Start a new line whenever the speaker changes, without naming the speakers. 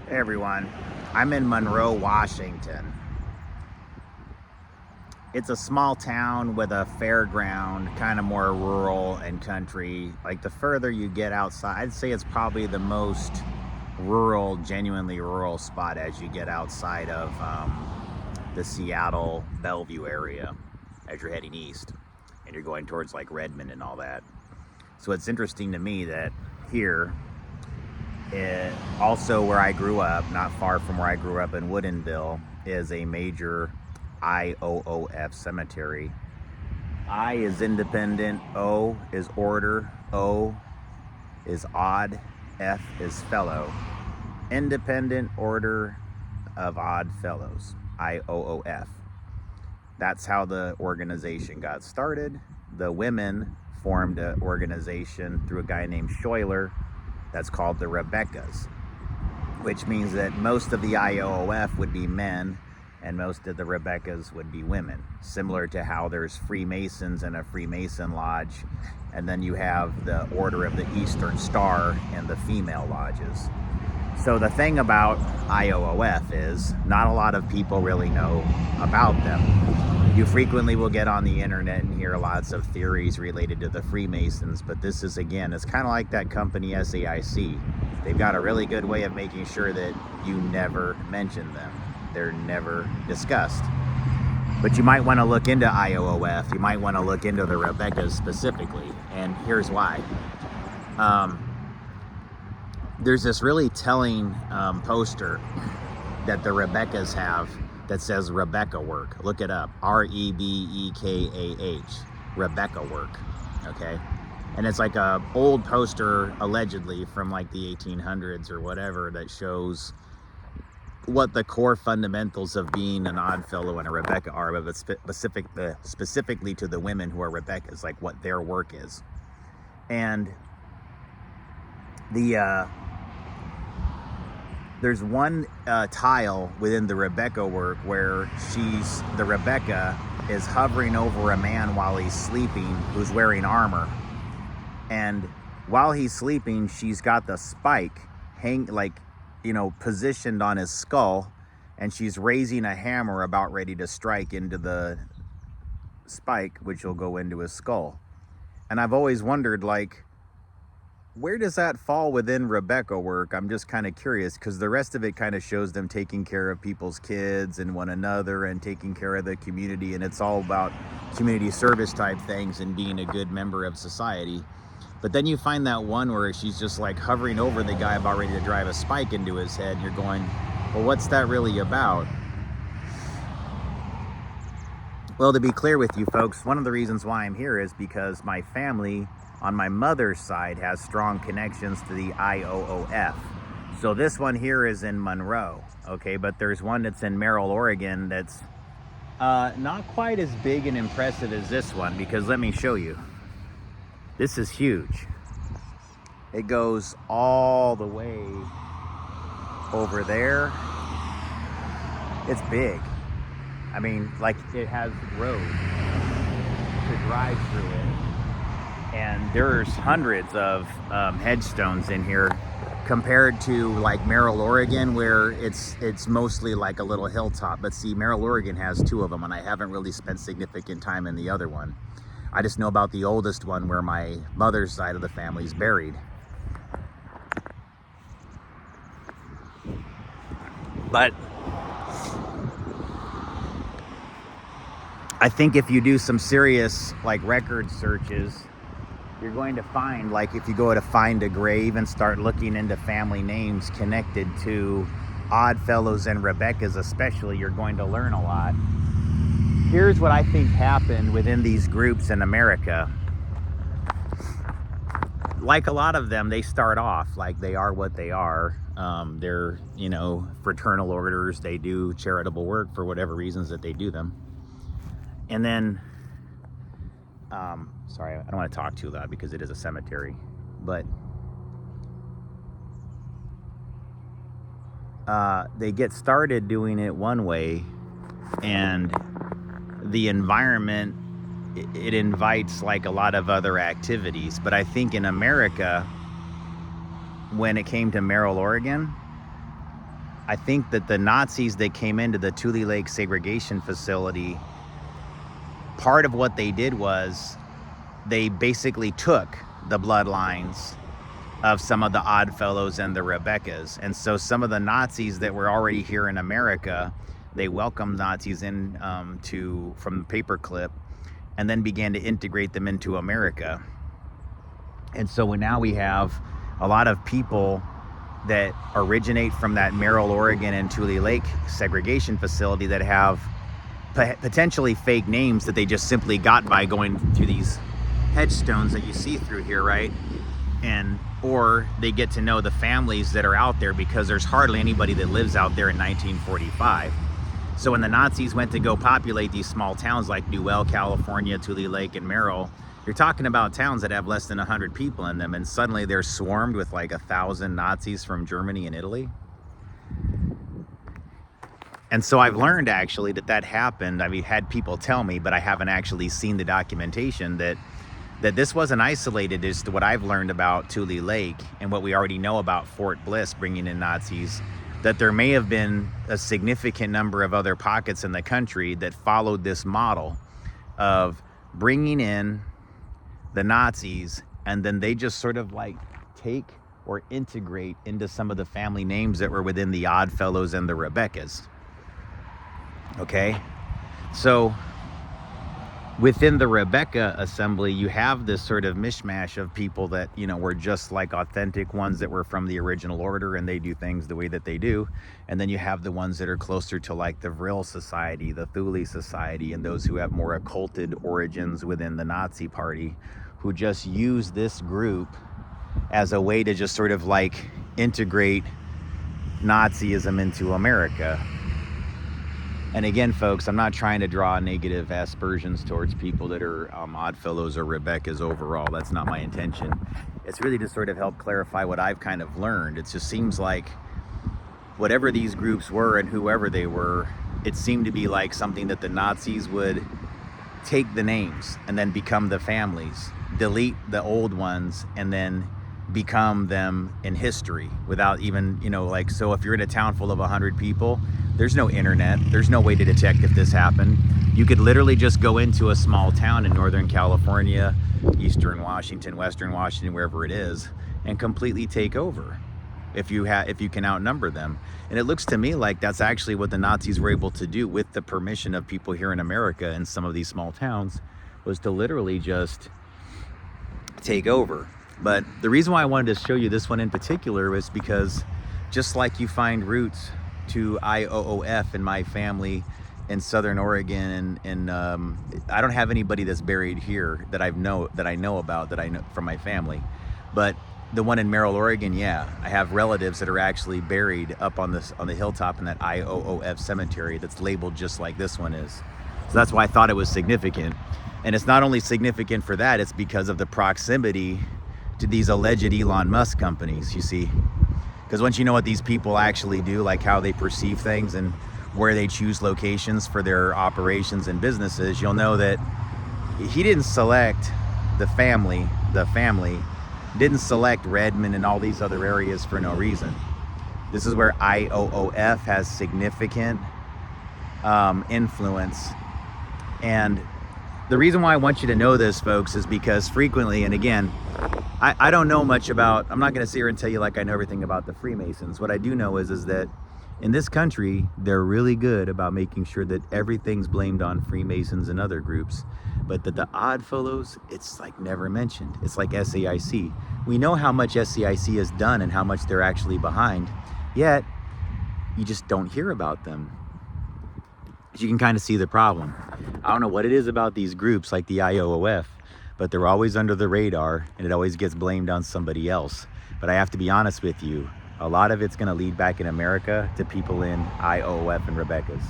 Hey everyone, I'm in Monroe, Washington. It's a small town with a fairground, kind of more rural and country. Like the further you get outside, I'd say it's probably the most rural, genuinely rural spot as you get outside of the Seattle, Bellevue area as you're heading east and you're going towards like Redmond and all that. So it's interesting to me that here, also where I grew up, not far from where I grew up in Woodinville, is a major IOOF cemetery. I is independent, O is order, O is odd, F is fellow. Independent Order of Odd Fellows, IOOF. That's how the organization got started. The women formed an organization through a guy named Schuyler that's called the Rebekahs, which means that most of the IOOF would be men and most of the Rebekahs would be women, similar to how there's Freemasons and a Freemason lodge, and then you have the Order of the Eastern Star and the female lodges. So the thing about IOOF is not a lot of people really know about them. You frequently will get on the internet and hear lots of theories related to the Freemasons, but this is, again, it's kind of like that company SAIC. They've got a really good way of making sure that you never mention them. They're never discussed. But you might want to look into IOOF. You might want to look into the Rebekahs specifically, and here's why. There's this really telling poster that the Rebekahs have that says Rebekah work. Look it up, REBEKAH, Rebekah work, okay? And it's like a old poster, allegedly from like the 1800s or whatever, that shows what the core fundamentals of being an odd fellow and a Rebekah are, but specifically to the women who are Rebekahs, like what their work is. And there's one tile within the Rebekah work where the Rebekah is hovering over a man while he's sleeping who's wearing armor. And while he's sleeping, she's got the spike positioned on his skull, and she's raising a hammer about ready to strike into the spike, which will go into his skull. And I've always wondered, like, where does that fall within Rebekah work? I'm just kind of curious, because the rest of it kind of shows them taking care of people's kids and one another and taking care of the community, and it's all about community service type things and being a good member of society. But then you find that one where she's just like hovering over the guy about ready to drive a spike into his head, and you're going, well, what's that really about? Well, to be clear with you folks, one of the reasons why I'm here is because my family on my mother's side has strong connections to the IOOF. So this one here is in Monroe, okay? But there's one that's in Merrill, Oregon that's not quite as big and impressive as this one, because let me show you. This is huge. It goes all the way over there. It's big. I mean, like, it has roads to drive through it. And there's hundreds of headstones in here compared to like Merrill, Oregon, where it's mostly like a little hilltop. But see, Merrill, Oregon has two of them, and I haven't really spent significant time in the other one. I just know about the oldest one where my mother's side of the family is buried. But I think if you do some serious like record searches, you're going to find, like, if you go to find a grave and start looking into family names connected to Odd Fellows and Rebekahs especially, you're going to learn a lot. Here's what I think happened within these groups in America. Like a lot of them, they start off like they are what they are. They're, fraternal orders. They do charitable work for whatever reasons that they do them. And then, sorry, I don't want to talk too loud because it is a cemetery, but they get started doing it one way, and the environment, it invites like a lot of other activities. But I think in America, when it came to Merrill, Oregon, I think that the Nazis that came into the Tule Lake segregation facility, part of what they did was they basically took the bloodlines of some of the Oddfellows and the Rebekahs. And so some of the Nazis that were already here in America, they welcomed Nazis in from Paperclip, and then began to integrate them into America. And so now we have a lot of people that originate from that Merrill, Oregon and Tule Lake segregation facility that have potentially fake names that they just simply got by going through these headstones that you see through here, right? Or they get to know the families that are out there, because there's hardly anybody that lives out there in 1945. So when the Nazis went to go populate these small towns like Newell, California, Tule Lake, and Merrill, you're talking about towns that have less than 100 people in them, and suddenly they're swarmed with like 1,000 Nazis from Germany and Italy. And so I've learned actually that happened. I mean, had people tell me, but I haven't actually seen the documentation that this wasn't isolated as to what I've learned about Tule Lake and what we already know about Fort Bliss bringing in Nazis, that there may have been a significant number of other pockets in the country that followed this model of bringing in the Nazis, and then they just sort of like take or integrate into some of the family names that were within the Oddfellows and the Rebekahs. Okay, so within the Rebekah assembly, you have this sort of mishmash of people that, you know, were just like authentic ones that were from the original order and they do things the way that they do. And then you have the ones that are closer to like the Vril Society, the Thule Society, and those who have more occulted origins within the Nazi Party, who just use this group as a way to just sort of like integrate Nazism into America. And again, folks, I'm not trying to draw negative aspersions towards people that are Oddfellows or Rebekahs overall. That's not my intention. It's really to sort of help clarify what I've kind of learned. It just seems like whatever these groups were and whoever they were, it seemed to be like something that the Nazis would take the names and then become the families, delete the old ones, and then become them in history without even, you know, like, so if you're in a town full of 100 people, there's no internet, there's no way to detect if this happened. You could literally just go into a small town in Northern California, Eastern Washington, Western Washington, wherever it is, and completely take over if you can outnumber them. And it looks to me like that's actually what the Nazis were able to do with the permission of people here in America in some of these small towns, was to literally just take over. But the reason why I wanted to show you this one in particular was because just like you find roots to IOOF in my family in Southern Oregon, and I don't have anybody that's buried here that I know from my family, but the one in Merrill, Oregon, yeah, I have relatives that are actually buried up on the hilltop in that IOOF cemetery that's labeled just like this one is. So that's why I thought it was significant. And it's not only significant for that, it's because of the proximity to these alleged Elon Musk companies, you see. Because once you know what these people actually do, like how they perceive things and where they choose locations for their operations and businesses, you'll know that he didn't select the family didn't select Redmond and all these other areas for no reason. This is where IOOF has significant influence. And the reason why I want you to know this, folks, is because frequently, and again, I don't know much about, I'm not going to sit here and tell you like I know everything about the Freemasons. What I do know is that in this country, they're really good about making sure that everything's blamed on Freemasons and other groups, but that the Oddfellows, it's like never mentioned. It's like SAIC. We know how much SAIC has done and how much they're actually behind, yet you just don't hear about them. You can kind of see the problem. I don't know what it is about these groups like the IOOF, but they're always under the radar and it always gets blamed on somebody else. But I have to be honest with you, a lot of it's going to lead back in America to people in IOOF and Rebekahs.